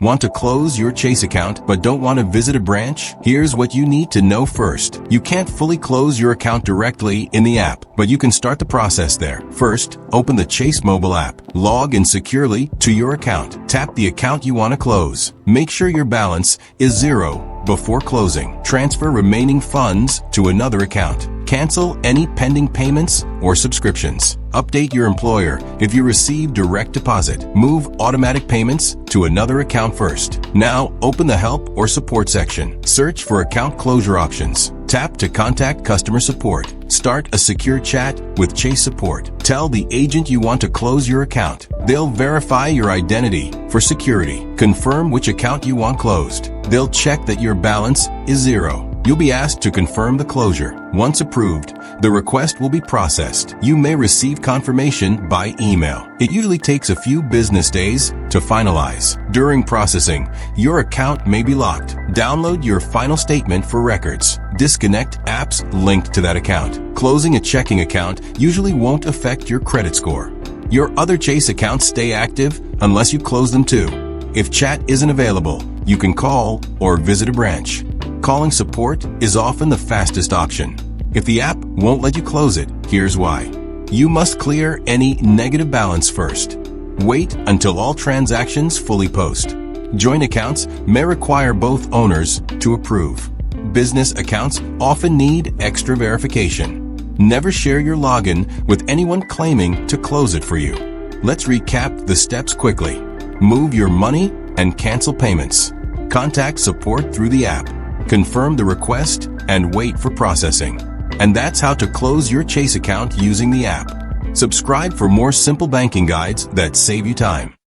Want to close your Chase account but don't want to visit a branch? Here's what you need to know first. You can't fully close your account directly in the app, but you can start the process there. First, open the Chase mobile app. Log in securely to your account. Tap the account you want to close. Make sure your balance is 0 before closing. Transfer remaining funds to another account. Cancel any pending payments or subscriptions. Update your employer if you receive direct deposit. Move automatic payments to another account first. Now, open the help or support section. Search for account closure options. Tap to contact customer support. Start a secure chat with Chase support. Tell the agent you want to close your account. They'll verify your identity for security. Confirm which account you want closed. They'll check that your balance is 0. You'll be asked to confirm the closure. Once approved, the request will be processed. You may receive confirmation by email. It usually takes a few business days to finalize. During processing, your account may be locked. Download your final statement for records. Disconnect apps linked to that account. Closing a checking account usually won't affect your credit score. Your other Chase accounts stay active unless you close them too. If chat isn't available, you can call or visit a branch. Calling support is often the fastest option. If the app won't let you close it, here's why. You must clear any negative balance first. Wait until all transactions fully post. Joint accounts may require both owners to approve. Business accounts often need extra verification. Never share your login with anyone claiming to close it for you. Let's recap the steps quickly. Move your money and cancel payments. Contact support through the app. Confirm the request and wait for processing. And that's how to close your Chase account using the app. Subscribe for more simple banking guides that save you time.